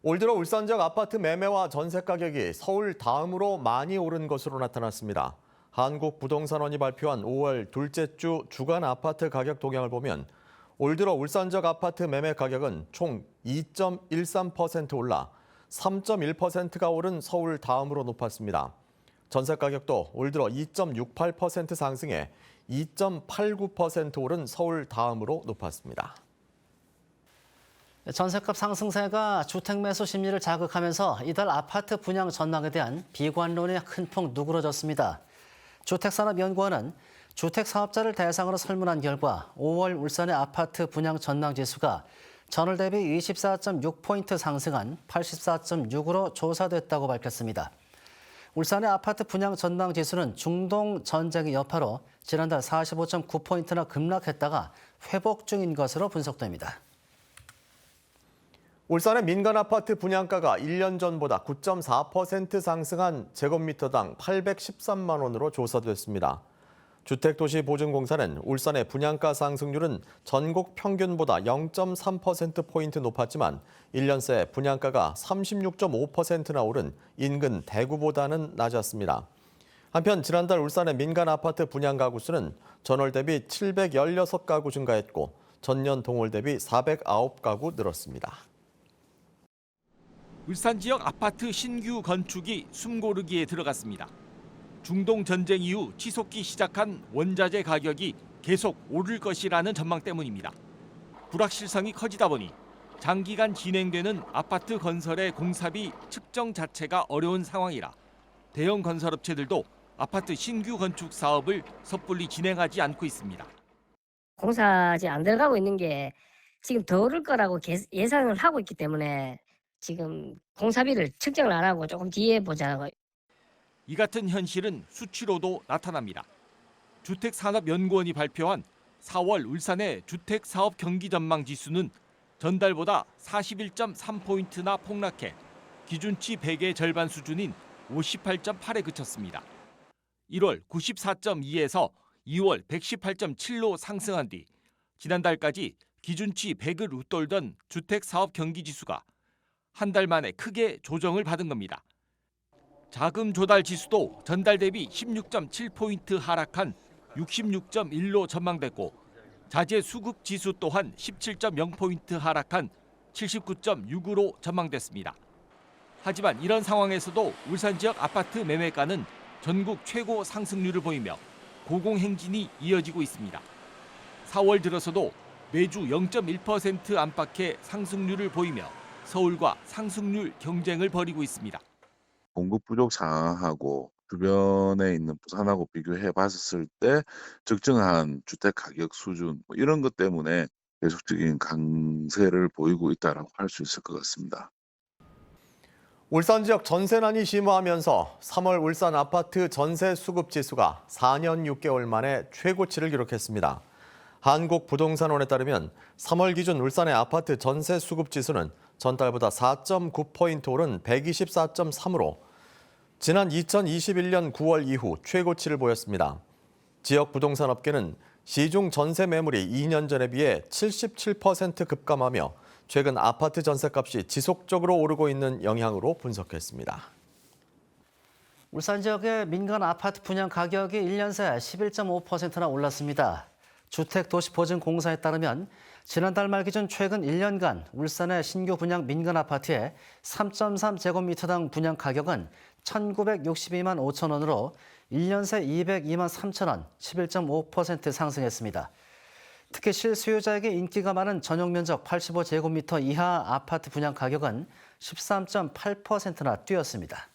올 들어 울산 지역 아파트 매매와 전세 가격이 서울 다음으로 많이 오른 것으로 나타났습니다. 한국부동산원이 발표한 5월 둘째 주 주간 아파트 가격 동향을 보면 올 들어 울산 지역 아파트 매매 가격은 총 2.13% 올라 3.1%가 오른 서울 다음으로 높았습니다. 전세 가격도 올 들어 2.68% 상승해 2.89% 오른 서울 다음으로 높았습니다. 전셋값 상승세가 주택 매수 심리를 자극하면서 이달 아파트 분양 전망에 대한 비관론이 큰 폭 누그러졌습니다. 주택산업연구원은 주택 사업자를 대상으로 설문한 결과 5월 울산의 아파트 분양 전망 지수가 전월 대비 24.6포인트 상승한 84.6으로 조사됐다고 밝혔습니다. 울산의 아파트 분양 전망 지수는 중동 전쟁의 여파로 지난달 45.9포인트나 급락했다가 회복 중인 것으로 분석됩니다. 울산의 민간 아파트 분양가가 1년 전보다 9.4% 상승한 제곱미터당 813만 원으로 조사됐습니다. 주택도시보증공사는 울산의 분양가 상승률은 전국 평균보다 0.3%포인트 높았지만 1년 새 분양가가 36.5%나 오른 인근 대구보다는 낮았습니다. 한편 지난달 울산의 민간 아파트 분양 가구 수는 전월 대비 716가구 증가했고 전년 동월 대비 409가구 늘었습니다. 울산 지역 아파트 신규 건축이 숨고르기에 들어갔습니다. 중동 전쟁 이후 치솟기 시작한 원자재 가격이 계속 오를 것이라는 전망 때문입니다. 불확실성이 커지다 보니 장기간 진행되는 아파트 건설의 공사비 측정 자체가 어려운 상황이라 대형 건설업체들도 아파트 신규 건축 사업을 섣불리 진행하지 않고 있습니다. 공사지 안 들어가고 있는 게 지금 더 오를 거라고 예상을 하고 있기 때문에 지금 공사비를 측정을 안 하고 조금 뒤에 보자고. 이 같은 현실은 수치로도 나타납니다. 주택산업연구원이 발표한 4월 울산의 주택사업 경기 전망 지수는 전달보다 41.3포인트나 폭락해 기준치 100의 절반 수준인 58.8에 그쳤습니다. 1월 94.2에서 2월 118.7로 상승한 뒤 지난달까지 기준치 100을 웃돌던 주택사업 경기 지수가 한 달 만에 크게 조정을 받은 겁니다. 자금 조달 지수도 전달 대비 16.7포인트 하락한 66.1로 전망됐고 자재 수급 지수 또한 17.0포인트 하락한 79.6으로 전망됐습니다. 하지만 이런 상황에서도 울산 지역 아파트 매매가는 전국 최고 상승률을 보이며 고공행진이 이어지고 있습니다. 4월 들어서도 매주 0.1% 안팎의 상승률을 보이며 서울과 상승률 경쟁을 벌이고 있습니다. 공급 부족 상황하고 주변에 있는 부산하고 비교해 봤을 때 적정한 주택 가격 수준 이런 것 때문에 계속적인 강세를 보이고 있다고 할 수 있을 것 같습니다. 울산 지역 전세난이 심화하면서 3월 울산 아파트 전세 수급 지수가 4년 6개월 만에 최고치를 기록했습니다. 한국부동산원에 따르면 3월 기준 울산의 아파트 전세 수급 지수는 전달보다 4.9포인트 오른 124.3으로 지난 2021년 9월 이후 최고치를 보였습니다. 지역 부동산 업계는 시중 전세 매물이 2년 전에 비해 77% 급감하며 최근 아파트 전세값이 지속적으로 오르고 있는 영향으로 분석했습니다. 울산 지역의 민간 아파트 분양 가격이 1년 새 11.5%나 올랐습니다. 주택도시보증공사에 따르면 지난달 말 기준 최근 1년간 울산의 신규 분양 민간 아파트의 3.3제곱미터당 분양 가격은 1,962만 5천 원으로 1년 새 202만 3천 원, 11.5% 상승했습니다. 특히 실수요자에게 인기가 많은 전용 면적 85제곱미터 이하 아파트 분양 가격은 13.8%나 뛰었습니다.